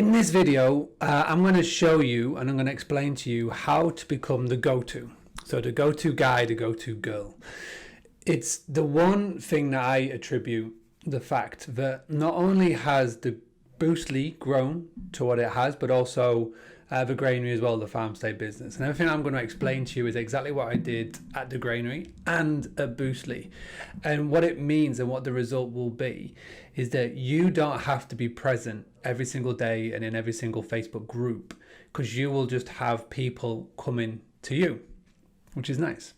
In this video, I'm going to show you and I'm going to explain to you how to become the go-to. So the go-to guy, the go-to girl. It's the one thing that I attribute the fact that not only has the Boostly grown to what it has, but also the granary as well, the farm stay business. And everything I'm going to explain to you is exactly what I did at the granary and at Boostly. And what it means and what the result will be is that you don't have to be present every single day and in every single Facebook group, because you will just have people coming to you, which is nice.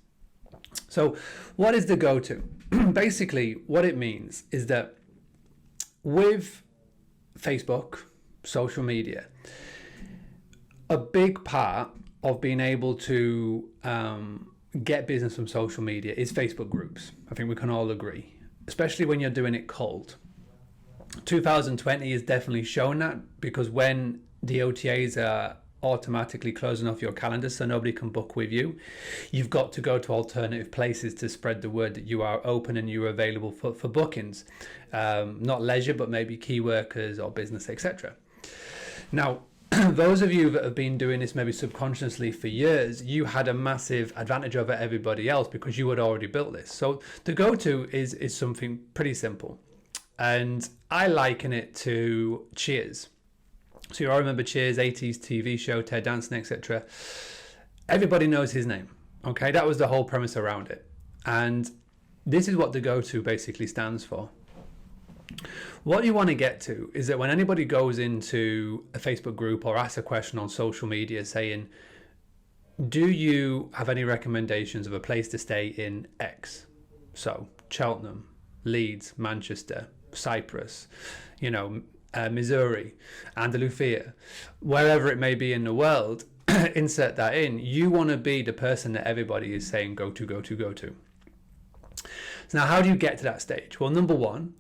So what is the go-to? Basically, what it means is that with Facebook, social media, a big part of being able to get business from social media is Facebook groups. I think we can all agree, especially when you're doing it cold. 2020 is definitely showing that, because when the OTAs are automatically closing off your calendar so nobody can book with you, you've got to go to alternative places to spread the word that you are open and you're available for bookings, not leisure but maybe key workers or business, etc. Now those of you that have been doing this maybe subconsciously for years, you had a massive advantage over everybody else because you had already built this. So the go-to is something pretty simple, and I liken it to Cheers. So you all remember Cheers, 80s TV show, Ted Danson, etc. Everybody knows his name. Okay, that was the whole premise around it. And this is what the go-to basically stands for. What you want to get to is that when anybody goes into a Facebook group or asks a question on social media saying, do you have any recommendations of a place to stay in X? So Cheltenham, Leeds, Manchester, Cyprus, Missouri, Andalusia, wherever it may be in the world, insert that in. You want to be the person that everybody is saying go to, go to, go to. So now how do you get to that stage? Well, number one,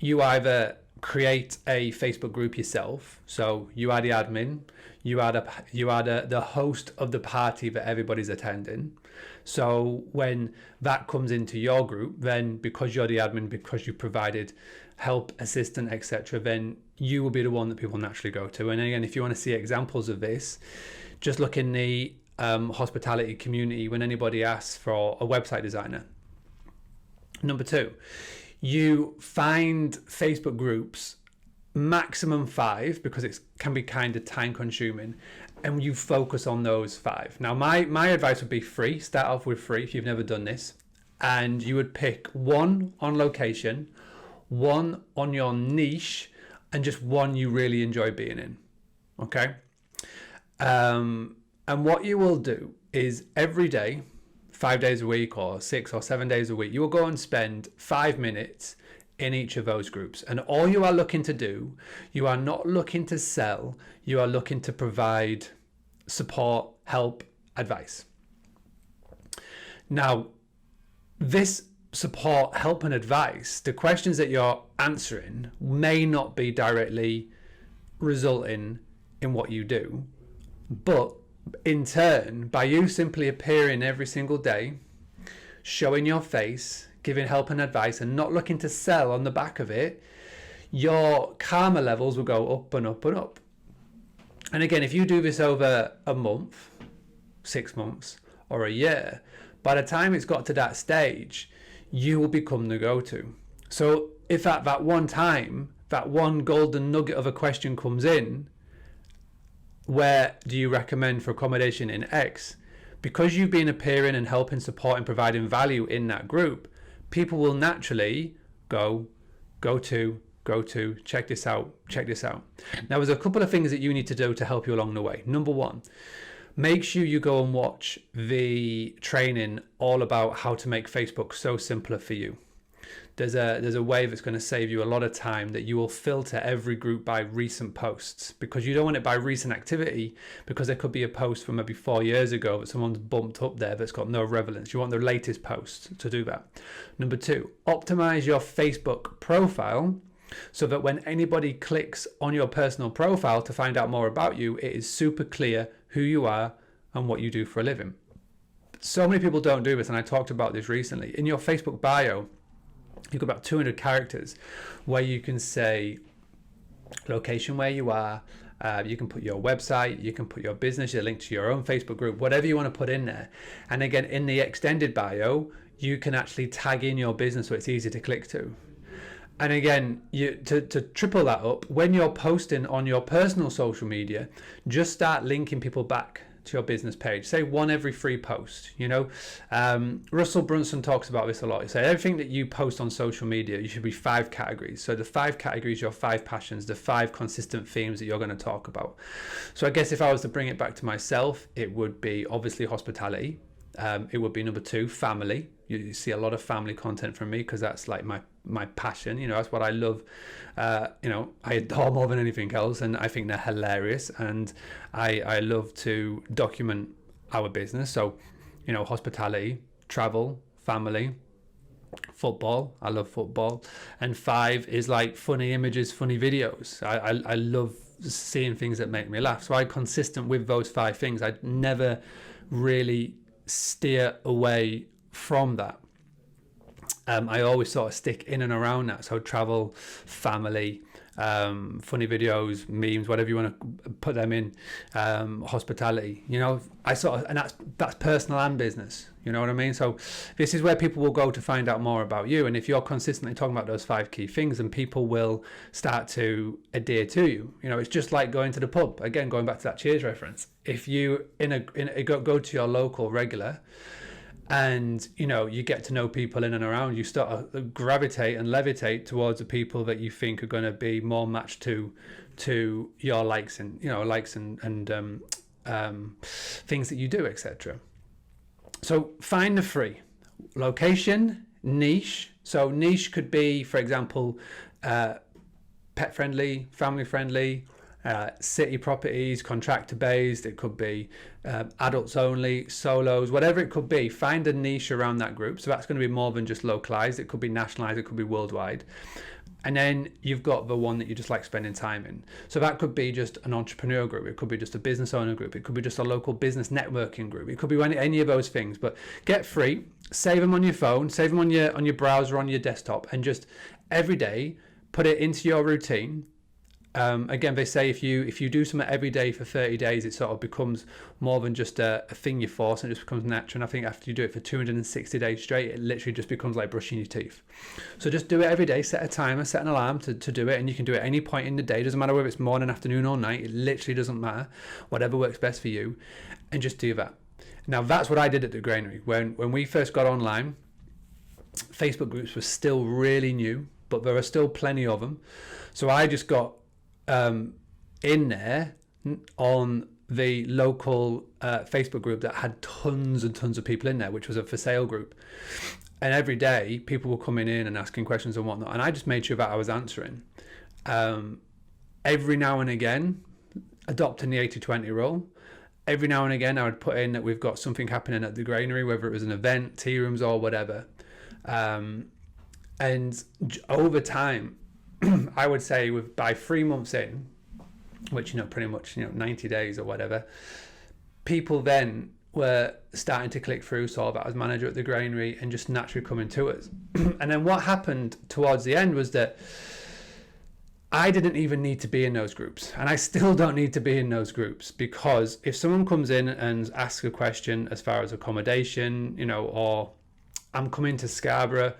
you either create a Facebook group yourself. So you are the admin, you are the host of the party that everybody's attending. So when that comes into your group, then because you're the admin, because you provided help, assistant, etc., then you will be the one that people naturally go to. And again, if you want to see examples of this, just look in the hospitality community when anybody asks for a website designer. Number two, you find Facebook groups, maximum 5, because it can be kind of time consuming, and you focus on those 5. Now my advice would be free. Start off with free if you've never done this, and you would pick 1 on location, 1 on your niche, and just 1 you really enjoy being in. Okay, and what you will do is every day, 5 days a week or 6 or 7 days a week, you will go and spend 5 minutes in each of those groups. And all you are looking to do, you are not looking to sell, you are looking to provide support, help, advice. Now, this support, help and advice, the questions that you're answering may not be directly resulting in what you do, but in turn, by you simply appearing every single day, showing your face, giving help and advice, and not looking to sell on the back of it, your karma levels will go up and up and up. And again, if you do this over a month, 6 months, or a year, by the time it's got to that stage, you will become the go-to. So if at that one time, that one golden nugget of a question comes in, where do you recommend for accommodation in X? Because you've been appearing and helping, supporting, providing value in that group, people will naturally go to, check this out. Now, there's a couple of things that you need to do to help you along the way. Number one, make sure you go and watch the training all about how to make Facebook so simpler for you. There's a way that's going to save you a lot of time, that you will filter every group by recent posts, because you don't want it by recent activity, because there could be a post from maybe 4 years ago that someone's bumped up there that's got no relevance. You want the latest post to do that. Number two, optimize your Facebook profile so that when anybody clicks on your personal profile to find out more about you, it is super clear who you are and what you do for a living. So many people don't do this, and I talked about this recently. In your Facebook bio, you've got about 200 characters where you can say location where you are, You can put your website, you can put your business, your link to your own Facebook group, whatever you want to put in there. And again, in the extended bio, you can actually tag in your business so it's easy to click to. And again, to triple that up, when you're posting on your personal social media, just start linking people back to your business page. Say one every 3 posts. Russell Brunson talks about this a lot. He said everything that you post on social media, you should be 5 categories. So the 5 categories, your 5 passions, the 5 consistent themes that you're going to talk about. So I guess if I was to bring it back to myself, it would be obviously hospitality. It would be number 2, family. You see a lot of family content from me because that's like my passion. That's what I love. I adore more than anything else, and I think they're hilarious. And I love to document our business. So, hospitality, travel, family, football. I love football. And 5 is like funny images, funny videos. I love seeing things that make me laugh. So I'm consistent with those 5 things. I never really steer away from that. I always sort of stick in and around that. So travel, family, funny videos, memes, whatever you want to put them in, hospitality, and that's personal and business, you know what I mean? So this is where people will go to find out more about you. And if you're consistently talking about those 5 key things, then people will start to adhere to you. It's just like going to the pub. Again, going back to that Cheers reference. If you go to your local regular, and you get to know people in and around, you start to gravitate and levitate towards the people that you think are going to be more matched to your likes and things that you do, etc. So find the 3: location, niche. So niche could be, for example, pet friendly, family friendly, city properties, contractor based. It could be adults only, solos, whatever it could be. Find a niche around that group. So that's going to be more than just localized. It could be nationalized, it could be worldwide. And then you've got the one that you just like spending time in. So that could be just an entrepreneur group, it could be just a business owner group, it could be just a local business networking group, it could be any of those things. But get 3, save them on your phone, save them on your browser, on your desktop, and just every day put it into your routine. Again, they say if you do something every day for 30 days, it sort of becomes more than just a thing you force, and it just becomes natural. And I think after you do it for 260 days straight, it literally just becomes like brushing your teeth. So just do it every day, set a timer, set an alarm to do it, and you can do it any point in the day. It doesn't matter whether it's morning, afternoon or night. It literally doesn't matter. Whatever works best for you, and just do that. Now that's what I did at The Granary. When we first got online, Facebook groups were still really new, but there are still plenty of them. So I just got in there on the local Facebook group that had tons and tons of people in there, which was a for sale group. And every day people were coming in and asking questions and whatnot, and I just made sure that I was answering. Every now and again, adopting the 80-20 rule, every now and again I would put in that we've got something happening at The Granary, whether it was an event, tea rooms or whatever. And over time, I would say by 3 months in, which pretty much 90 days or whatever, people then were starting to click through, saw that I was manager at The Granary, and just naturally coming to us. And then what happened towards the end was that I didn't even need to be in those groups, and I still don't need to be in those groups, because if someone comes in and asks a question as far as accommodation, or I'm coming to Scarborough,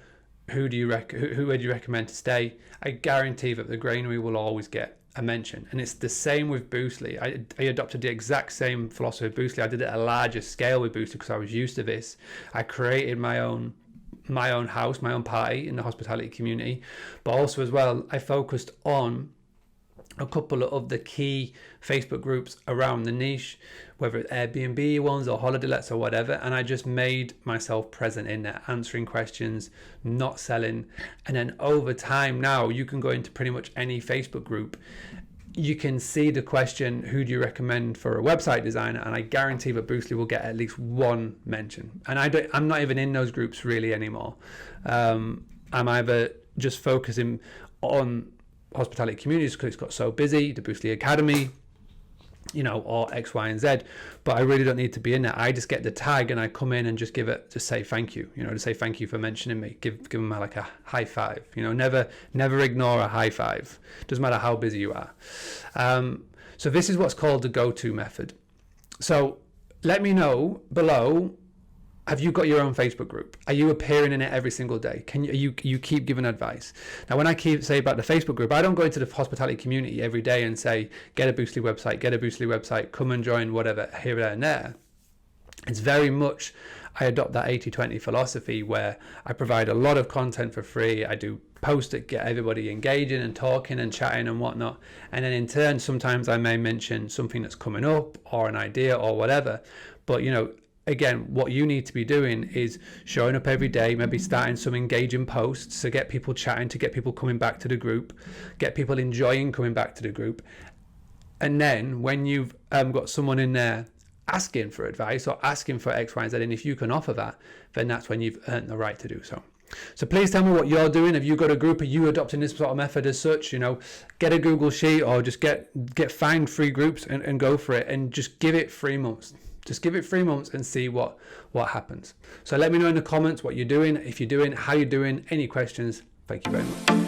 who would you recommend to stay? I guarantee that The Granary will always get a mention. And it's the same with Boostly. I adopted the exact same philosophy of Boostly. I did it at a larger scale with Boostly because I was used to this. I created my own house, my own party in the hospitality community, but also as well, I focused on a couple of the key Facebook groups around the niche, whether it's Airbnb ones or holiday lets or whatever, and I just made myself present in there, answering questions, not selling. And then over time now, you can go into pretty much any Facebook group, you can see the question, who do you recommend for a website designer? And I guarantee that Boostly will get at least one mention. And I'm not even in those groups really anymore. I'm either just focusing on hospitality communities because it's got so busy, the Boostly Academy, or X, Y, and Z, but I really don't need to be in there. I just get the tag and I come in and just say thank you, to say thank you for mentioning me, give them like a high five, never ignore a high five, doesn't matter how busy you are. So this is what's called the go-to method. So let me know below, have you got your own Facebook group? Are you appearing in it every single day? Can you keep giving advice? Now, when I keep say about the Facebook group, I don't go into the hospitality community every day and say, get a Boostly website, come and join, whatever, here, there, and there. It's very much, I adopt that 80-20 philosophy where I provide a lot of content for free. I do posts that get everybody engaging and talking and chatting and whatnot. And then in turn, sometimes I may mention something that's coming up or an idea or whatever. But, you know, again, what you need to be doing is showing up every day, maybe starting some engaging posts to get people chatting, to get people coming back to the group, get people enjoying coming back to the group. And then when you've got someone in there asking for advice or asking for X, Y, and Z, and if you can offer that, then that's when you've earned the right to do so. So please tell me what you're doing. Have you got a group? Are you adopting this sort of method as such? You know, get a Google Sheet or just find free groups and go for it, and just give it 3 months. Just give it 3 months and see what happens. So let me know in the comments what you're doing, if you're doing, how you're doing, any questions. Thank you very much.